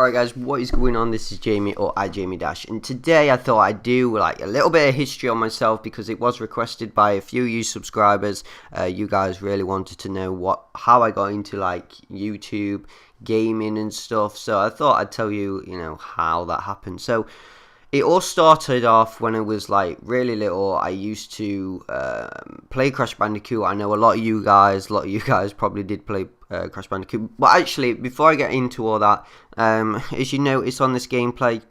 Alright guys, what is going on? This is Jamie or iJamie Dash, and today I thought I'd do like a little bit of history on myself because it was requested by a few of you subscribers. You guys really wanted to know how I got into like YouTube, gaming and stuff, so I thought I'd tell you, how that happened. So it all started off when I was like really little. I used to play Crash Bandicoot. I know a lot of you guys probably did play Crash Bandicoot. But actually, before I get into all that, as you notice on this gameplay,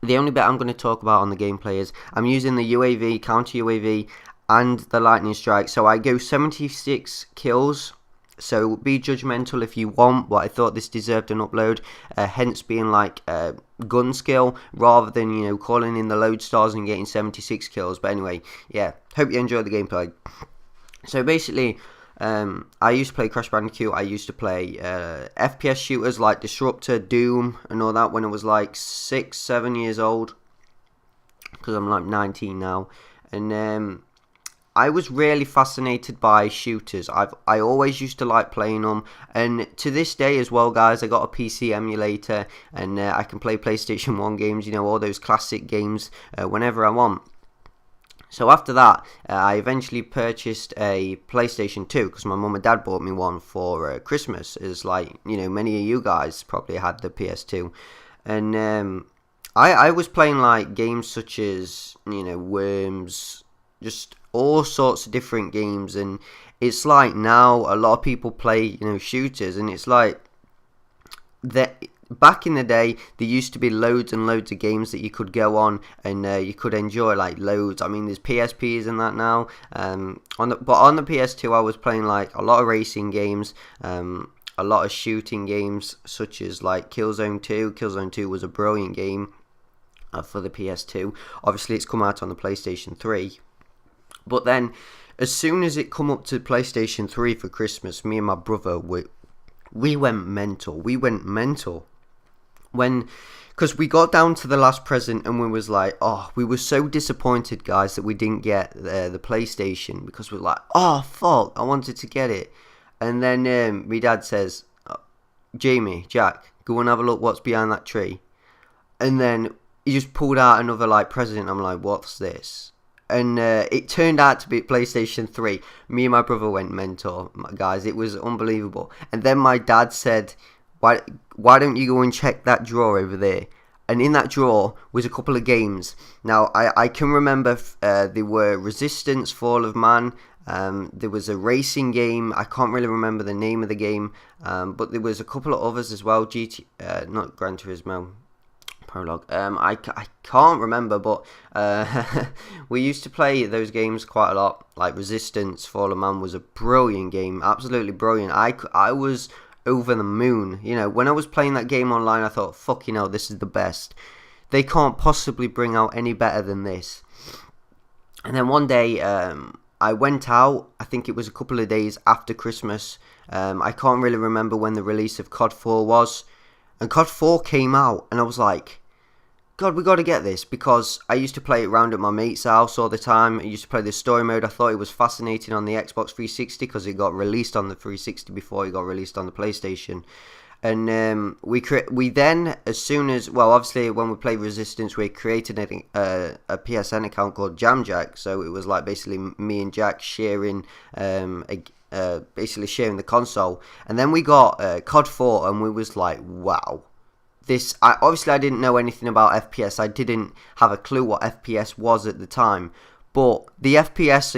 the only bit I'm going to talk about on the gameplay is I'm using the UAV, counter UAV, and the lightning strike. So I go 76 kills. So be judgmental if you want, but I thought this deserved an upload, hence being like gun skill rather than calling in the load stars and getting 76 kills. But anyway, yeah, hope you enjoyed the gameplay. So basically, I used to play Crash Bandicoot. I used to play FPS shooters like Disruptor, Doom, and all that when I was like 6-7 years old, because I'm like 19 now, and I was really fascinated by shooters. I always used to like playing them, and to this day as well, guys. I got a PC emulator, and I can play PlayStation 1 games. All those classic games whenever I want. So after that, I eventually purchased a PlayStation 2 because my mum and dad bought me one for Christmas. As like many of you guys probably had the PS2, and I was playing like games such as Worms, just all sorts of different games. And it's like now a lot of people play shooters, and it's like that back in the day there used to be loads and loads of games that you could go on and you could enjoy like loads. I mean, there's PSPs and that now, on the PS2 I was playing like a lot of racing games, a lot of shooting games such as like Killzone 2. Killzone 2 was a brilliant game for the PS2. Obviously it's come out on the PlayStation 3. But then, as soon as it come up to PlayStation 3 for Christmas, me and my brother, we went mental. Because we got down to the last present and we was like, we were so disappointed, guys, that we didn't get the PlayStation, because we were like, fuck, I wanted to get it. And then my dad says, Jamie, Jack, go and have a look what's behind that tree. And then he just pulled out another like present. I'm like, what's this? And it turned out to be PlayStation 3. Me and my brother went mental, guys. It was unbelievable. And then my dad said, why don't you go and check that drawer over there? And in that drawer was a couple of games. Now, I can remember there were Resistance, Fall of Man. There was a racing game. I can't really remember the name of the game. But there was a couple of others as well. Not Gran Turismo. Prologue. I can't remember, but we used to play those games quite a lot. Like Resistance, Fall of Man was a brilliant game, absolutely brilliant. I was over the moon. When I was playing that game online, I thought, fucking hell, this is the best. They can't possibly bring out any better than this. And then one day, I went out. I think it was a couple of days after Christmas. I can't really remember when the release of COD 4 was. And COD 4 came out, and I was like, God, we got to get this, because I used to play it around at my mate's house all the time. I used to play the story mode. I thought it was fascinating on the Xbox 360 because it got released on the 360 before it got released on the PlayStation. And we then, as soon as, well, obviously when we played Resistance, we created a PSN account called JamJack. So it was like basically me and Jack sharing basically sharing the console. And then we got COD 4, and we was like, wow, obviously I didn't know anything about FPS. I didn't have a clue what FPS was at the time, but the FPS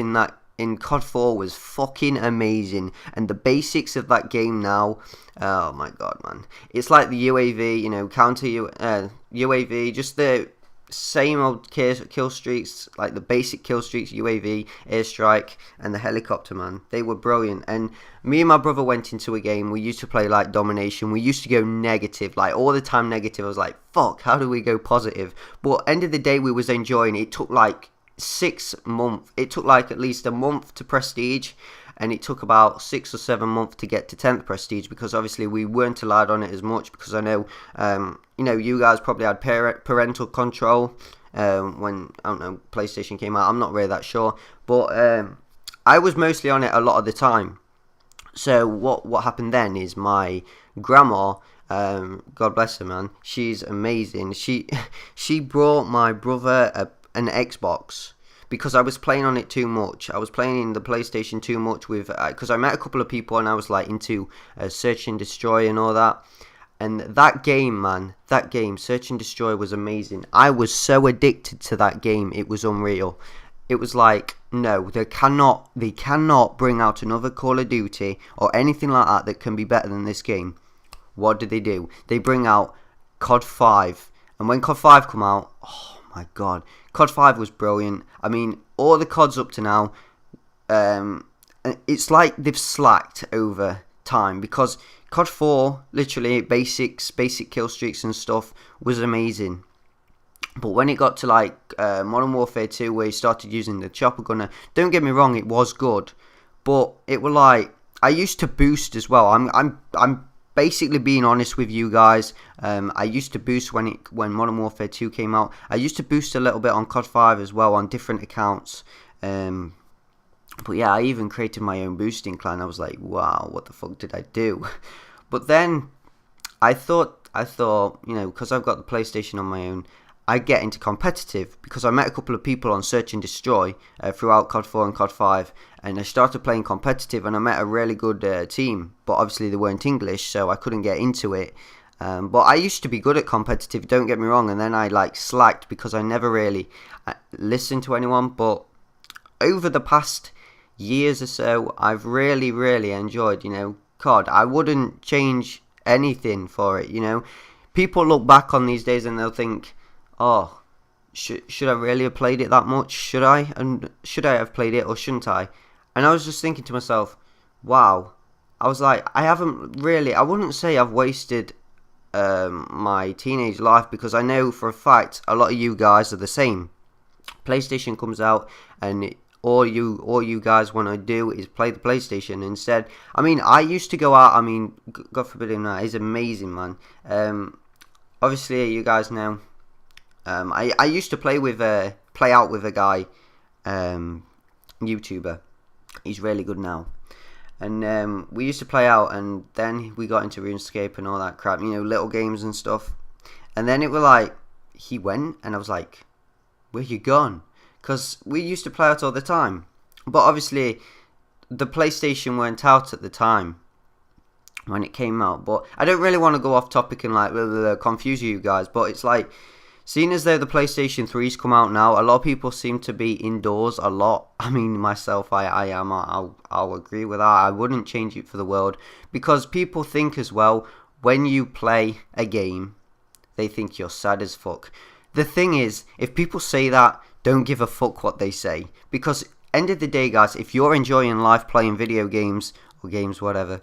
in COD 4 was fucking amazing. And the basics of that game now, oh my god, man, it's like the UAV, counter UAV, just the same old kill streaks, like the basic kill streaks, UAV, airstrike, and the helicopter, man. They were brilliant. And me and my brother went into a game. We used to play like Domination. We used to go negative, like all the time negative. I was like, fuck, how do we go positive? But end of the day, we was enjoying it. It took like 6 months. It took like at least a month to prestige, and it took about 6 or 7 months to get to 10th prestige, because obviously we weren't allowed on it as much, because I know you guys probably had parental control when, I don't know, PlayStation came out. I'm not really that sure, but I was mostly on it a lot of the time. So what happened then is my grandma God bless her, man. She's amazing. She brought my brother an Xbox because I was playing on it too much. I was playing the PlayStation too much with because I met a couple of people and I was like into Search and Destroy and all that. And that game, man, that game, Search and Destroy, was amazing. I was so addicted to that game, it was unreal. It was like, no, they cannot bring out another Call of Duty or anything like that that can be better than this game. What did they do? They bring out COD 5. And when COD 5 come out, oh my god, COD 5 was brilliant. I mean, all the CODs up to now, it's like they've slacked over time because COD 4, literally basic kill streaks and stuff, was amazing. But when it got to like Modern Warfare 2, where you started using the chopper gunner, don't get me wrong, it was good, but it were like I used to boost as well. I'm basically being honest with you guys. I used to boost when Modern Warfare 2 came out. I used to boost a little bit on COD 5 as well on different accounts. But yeah, I even created my own boosting clan. I was like, wow, what the fuck did I do? But then I thought, you know, because I've got the PlayStation on my own, I get into competitive because I met a couple of people on Search and Destroy throughout COD 4 and COD 5, and I started playing competitive and I met a really good team, but obviously they weren't English, so I couldn't get into it. But I used to be good at competitive, don't get me wrong, and then I like slacked because I never really listened to anyone. But over the past years or so, I've really, really enjoyed, you know, COD. I wouldn't change anything for it, you know. People look back on these days and they'll think, oh, should I really have played it that much? Should I? And should I have played it or shouldn't I? And I was just thinking to myself, wow. I was like, I wouldn't say I've wasted my teenage life, because I know for a fact a lot of you guys are the same. PlayStation comes out and all you guys want to do is play the PlayStation instead. I mean, I used to go out. I mean, God forbid him, that is amazing, man. Obviously, you guys know. I used to play out with a guy, YouTuber. He's really good now. And we used to play out, and then we got into RuneScape and all that crap, you know, little games and stuff. And then it was like, he went, and I was like, where you gone? Because we used to play out all the time. But obviously, the PlayStation weren't out at the time when it came out. But I don't really want to go off topic and like confuse you guys, but it's like, seeing as though the PlayStation 3's come out now, a lot of people seem to be indoors a lot. I mean, myself, I'll agree with that. I wouldn't change it for the world, because people think as well, when you play a game, they think you're sad as fuck. The thing is, if people say that, don't give a fuck what they say, because end of the day, guys, if you're enjoying life playing video games or games, whatever,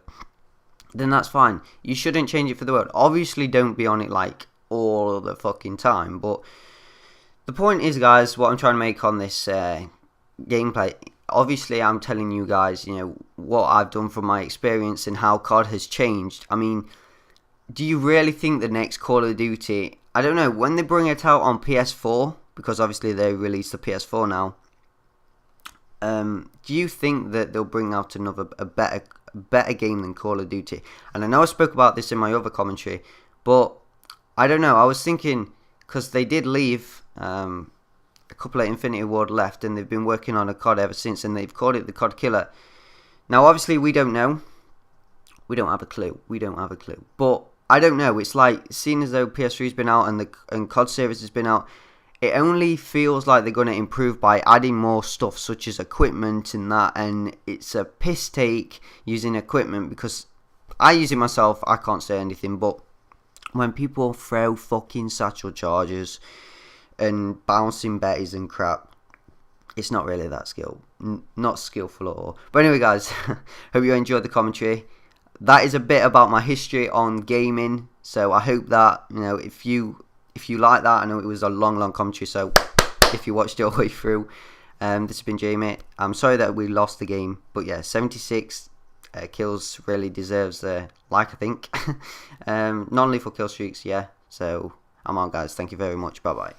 then that's fine. You shouldn't change it for the world. Obviously, don't be on it like all the fucking time, but the point is, guys, what I'm trying to make on this gameplay, obviously I'm telling you guys, you know, what I've done from my experience and how COD has changed. I mean, do you really think the next Call of Duty, I don't know, when they bring it out on PS4, because obviously they released the PS4 now, do you think that they'll bring out a better game than Call of Duty? And I know I spoke about this in my other commentary, but I don't know, I was thinking, because they did leave a couple of Infinity Ward left, and they've been working on a COD ever since, and they've called it the COD Killer. Now, obviously, we don't know. We don't have a clue. But I don't know. It's like, seeing as though PS3's been out and COD series has been out, it only feels like they're going to improve by adding more stuff, such as equipment and that, and it's a piss take using equipment, because I use it myself. I can't say anything, but when people throw fucking satchel charges and bouncing betties and crap, it's not really that not skillful at all. But anyway, guys, hope you enjoyed the commentary. That is a bit about my history on gaming. So I hope that, you know, if you like that, I know it was a long commentary, so if you watched it all the way through, this has been Jamie. I'm sorry that we lost the game, but yeah, 76 kills really deserves a like, I think. Non-lethal kill streaks, yeah. So I'm out, guys. Thank you very much. Bye bye.